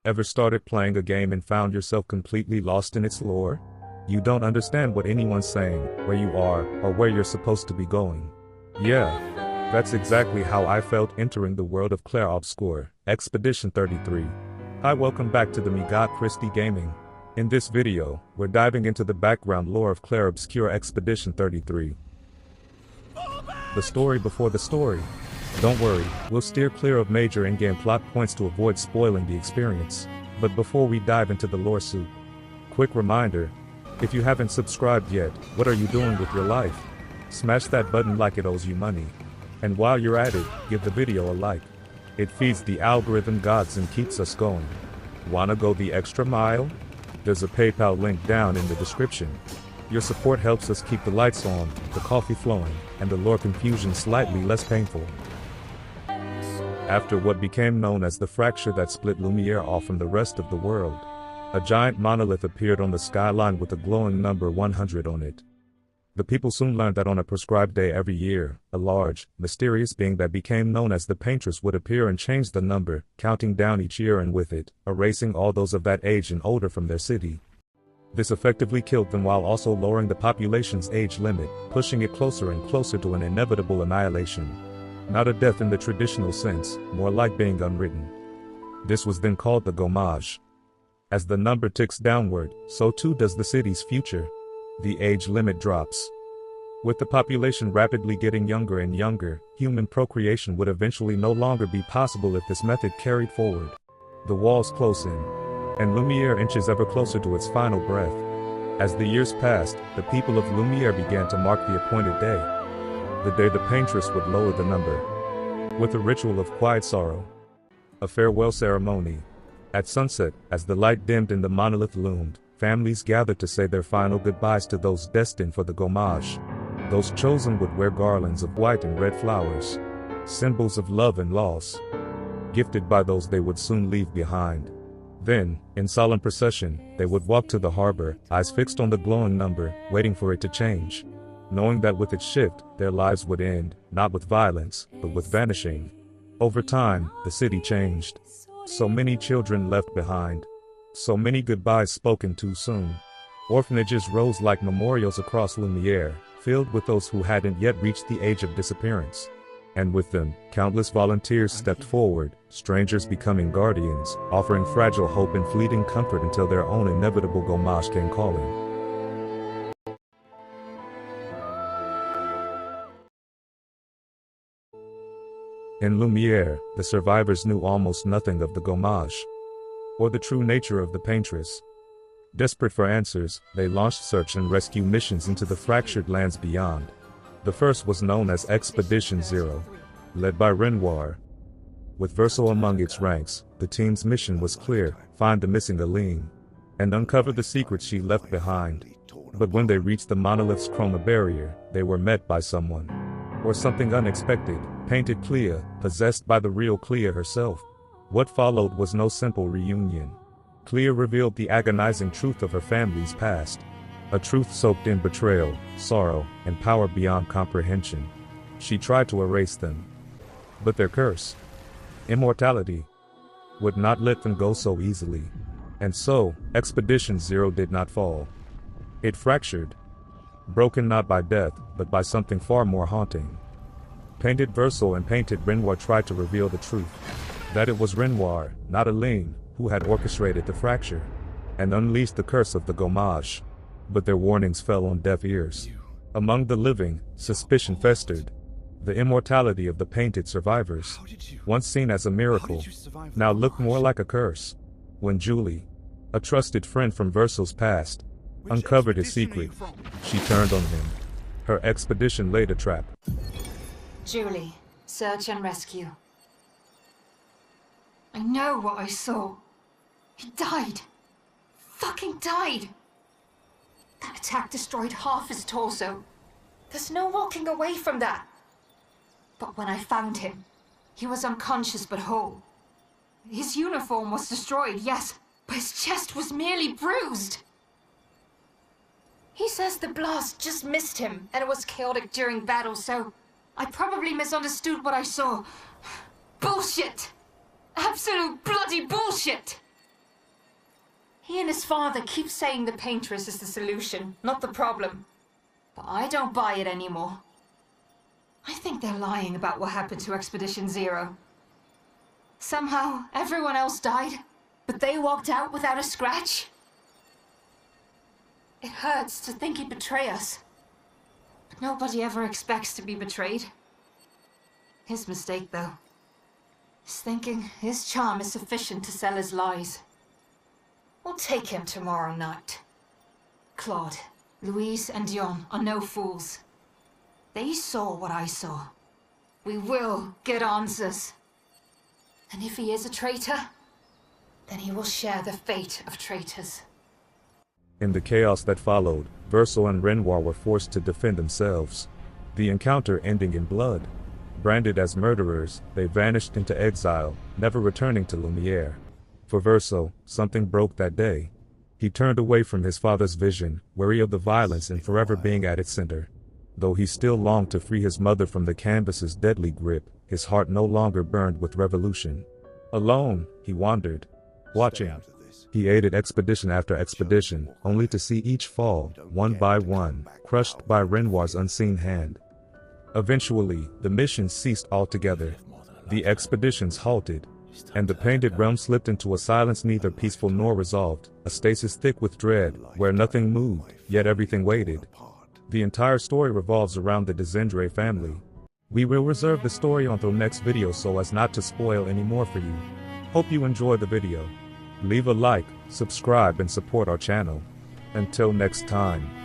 Ever started playing a game and found yourself completely lost in its lore? You don't understand what anyone's saying, where you are, or where you're supposed to be going. Yeah, that's exactly how I felt entering the world of Clair Obscur, Expedition 33. Hi, welcome back to the Me God Christie Gaming. In this video, we're diving into the background lore of Clair Obscur Expedition 33. The story before the story. Don't worry, we'll steer clear of major in-game plot points to avoid spoiling the experience. But before we dive into the lore soup, quick reminder, if you haven't subscribed yet, what are you doing with your life? Smash that button like it owes you money. And while you're at it, give the video a like. It feeds the algorithm gods and keeps us going. Wanna go the extra mile? There's a PayPal link down in the description. Your support helps us keep the lights on, the coffee flowing, and the lore confusion slightly less painful. After what became known as the fracture that split NieR off from the rest of the world, a giant monolith appeared on the skyline with a glowing number 100 on it. The people soon learned that on a prescribed day every year, a large, mysterious being that became known as the Paintress would appear and change the number, counting down each year and with it, erasing all those of that age and older from their city. This effectively killed them while also lowering the population's age limit, pushing it closer and closer to an inevitable annihilation. Not a death in the traditional sense, more like being unwritten. This was then called the Gommage. As the number ticks downward, so too does the city's future. The age limit drops. With the population rapidly getting younger and younger, human procreation would eventually no longer be possible if this method carried forward. The walls close in, and NieR inches ever closer to its final breath. As the years passed, the people of NieR began to mark the appointed day. The day the Paintress would lower the number. With a ritual of quiet sorrow. A farewell ceremony. At sunset, as the light dimmed and the monolith loomed, families gathered to say their final goodbyes to those destined for the Gommage. Those chosen would wear garlands of white and red flowers, symbols of love and loss, gifted by those they would soon leave behind. Then, in solemn procession, they would walk to the harbor, eyes fixed on the glowing number, waiting for it to change. Knowing that with its shift, their lives would end, not with violence, but with vanishing. Over time, the city changed. So many children left behind. So many goodbyes spoken too soon. Orphanages rose like memorials across NieR, filled with those who hadn't yet reached the age of disappearance. And with them, countless volunteers stepped forward, strangers becoming guardians, offering fragile hope and fleeting comfort until their own inevitable Gommage came calling. In NieR, the survivors knew almost nothing of the Gommage, or the true nature of the Paintress. Desperate for answers, they launched search and rescue missions into the fractured lands beyond. The first was known as Expedition 0, led by Renoir. With Verso among its ranks, the team's mission was clear: find the missing Aline, and uncover the secrets she left behind. But when they reached the monolith's chroma barrier, they were met by someone, or something unexpected, painted Cleo, possessed by the real Cleo herself. What followed was no simple reunion. Cleo revealed the agonizing truth of her family's past. A truth soaked in betrayal, sorrow, and power beyond comprehension. She tried to erase them. But their curse, immortality, would not let them go so easily. And so, Expedition 0 did not fall. It fractured. Broken not by death, but by something far more haunting. Painted Verso and painted Renoir tried to reveal the truth. That it was Renoir, not Aline, who had orchestrated the fracture, and unleashed the curse of the Gommage. But their warnings fell on deaf ears. Among the living, suspicion festered. The immortality of the painted survivors, once seen as a miracle, now looked more like a curse. When Julie, a trusted friend from Verso's past, uncovered his secret, she turned on him. Her expedition laid a trap. Julie, search and rescue. I know what I saw. He died. Fucking died. That attack destroyed half his torso. There's no walking away from that. But when I found him, he was unconscious but whole. His uniform was destroyed, yes, but his chest was merely bruised. He says the blast just missed him, and it was chaotic during battle, so I probably misunderstood what I saw. Bullshit! Absolute bloody bullshit! He and his father keep saying the Paintress is the solution, not the problem. But I don't buy it anymore. I think they're lying about what happened to Expedition Zero. Somehow, everyone else died, but they walked out without a scratch. It hurts to think he'd betray us. But nobody ever expects to be betrayed. His mistake, though. He's thinking his charm is sufficient to sell his lies. We'll take him tomorrow night. Claude, Louise, and Dion are no fools. They saw what I saw. We will get answers. And if he is a traitor, then he will share the fate of traitors. In the chaos that followed, Verso and Renoir were forced to defend themselves, the encounter ending in blood. Branded as murderers, they vanished into exile, never returning to NieR. For Verso, something broke that day. He turned away from his father's vision, wary of the violence and forever being at its center. Though he still longed to free his mother from the canvas's deadly grip, his heart no longer burned with revolution. Alone, he wandered, watching. He aided expedition after expedition, only to see each fall, one by one, crushed by Renoir's unseen hand. Eventually, the missions ceased altogether. The expeditions halted, and the Painted Realm slipped into a silence neither peaceful nor resolved, a stasis thick with dread, where nothing moved, yet everything waited. The entire story revolves around the Dessendre family. We will reserve the story until next video so as not to spoil any more for you. Hope you enjoyed the video. Leave a like, subscribe and support our channel. Until next time.